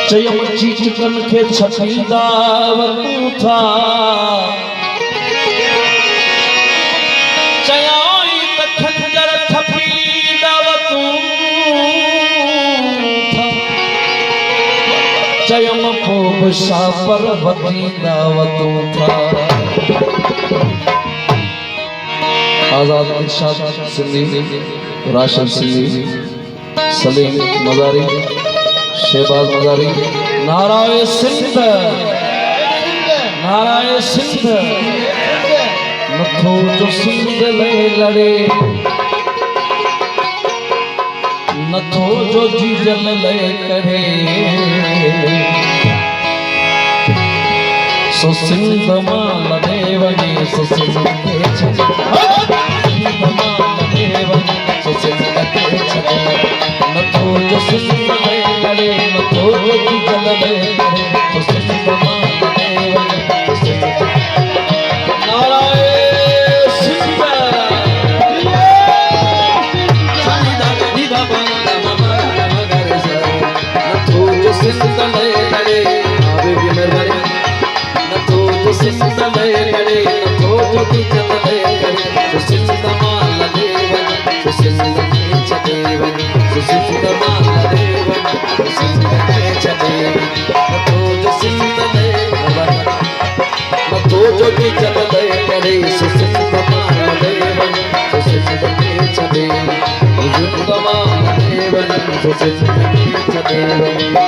चयम chicken के छठी दावत था चयाई खंजर थपी दावत था चयम खूब शापर बती दावत था। आजाद इरशाद सिंधी, राशिद सिंधी, सलीम मजारी, शहबाज मजारी, नाराए सिंध, नाराए सिंध, नथो जो सिंध ले लड़े, नथो जो जीजल ले करे, सो सिंध मां लड़े वने, सो सिंध के छड़े, सिंध मां लड़े वने, सो सिंध के छड़े, नथो जो सिंध ले लड़े, नथो जो जीजल ले करे, सो सिंध मां लड़े वने, सो सिंध के नाराए सिंध, सानी दादा दीदा बांगा मगा मगा सा, नथो जो सिंध ले लड़े, आवे भी मेहरबानी, नथो जो सिंध ले लड़े, नथो जो जीजल ले करे, सो सिंध मां लड़े वने, सो सिंध के छड़े वने, सो सिंध मां लड़े वने, सो सिंध के छड़े वने, नथो जो सिंध ले लड़े, नथो जो जीजल ले करे, सो सिंध मां लड़े वने, सो सिंध के छड़े वने, सिंध मां लड़े वने, सो सिंध के छड़े वने।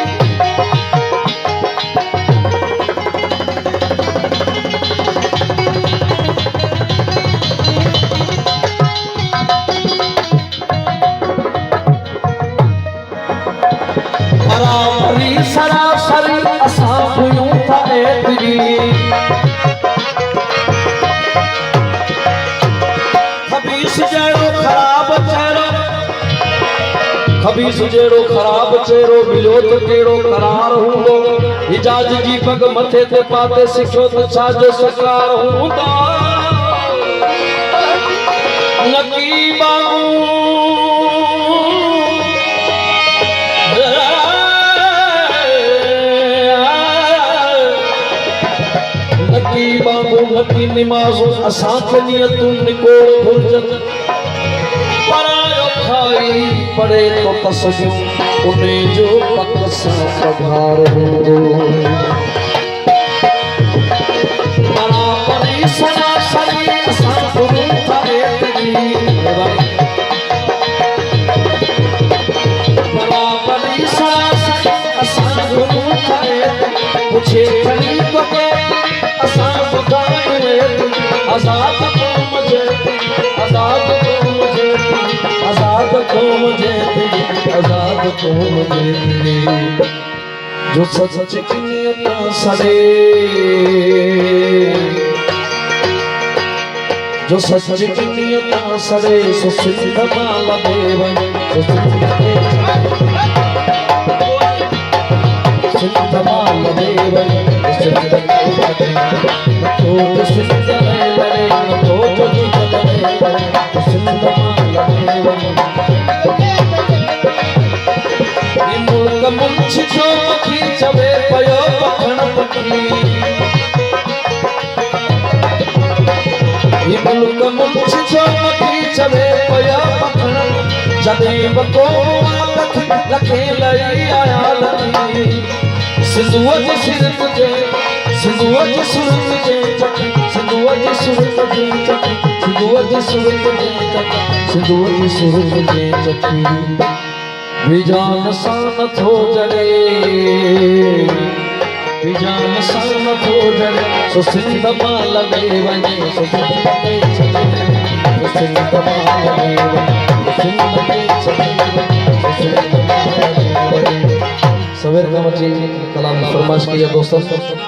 सरासरी असां हुयूं था एतिरी, खबीस जहिड़ो ख़राब चेहरो, खबीस जहिड़ो ख़राब चेहरो मिलियो त कहिड़ो करार हूंदो, हिजाज जी पग मथे ते पाते सिखियो त छा जो सरकार हूंदा, नकीबा बाबू नकी निमाज़ो असां खे नियतूं निकोड़ घुरजन, परायो खाई पड़े तो तसजूं उन्हे जो पक सां पघार हूंदो, बराबरी सरासरी असां हुयूं था एतिरी, बराबरी सरासरी असां हुयूं था एतिरी, पुछे खणी तोखे असां ॿुधायूं आज़ाद क़ौम जे, आज़ाद क़ौम जे, आज़ाद क़ौम जे, आज़ाद क़ौम जे, जो सच की नियत सड़े, जो सच की नियत सड़े, सो सिंध मां लड़े वने, सो सिंध के सिंध मां लड़े वने, सिंध के नथो जो सिंध ले लड़े, नथो जो जीजल ले करे, सिंध मां लड़े वने, ये मुल्क मुंशी जो मखी चवे पयो पखण पखी, ये मुल्क मुंशी जो मखी चवे पयो पखण, जॾहिं बको लखे लई आया लखी, सिंधुअ जे सिर तुझे, सिंधुअ जे सुर तुझे चकी, सिंधुअ जे सुर तुझे चकी, सिंधुअ जे सुर तुझे चकी, सिंधुअ जे सुर तुझे चकी, विजान सां नथो जड़े, विजान सन पूजन सुसिंद माल देवने सुसिंद के छदेवने सुसिंद माल देवने सुसिंद के छदेवने सुसिंद माल देवने सवेर का मची कलाम फरमाश किया दोस्तों।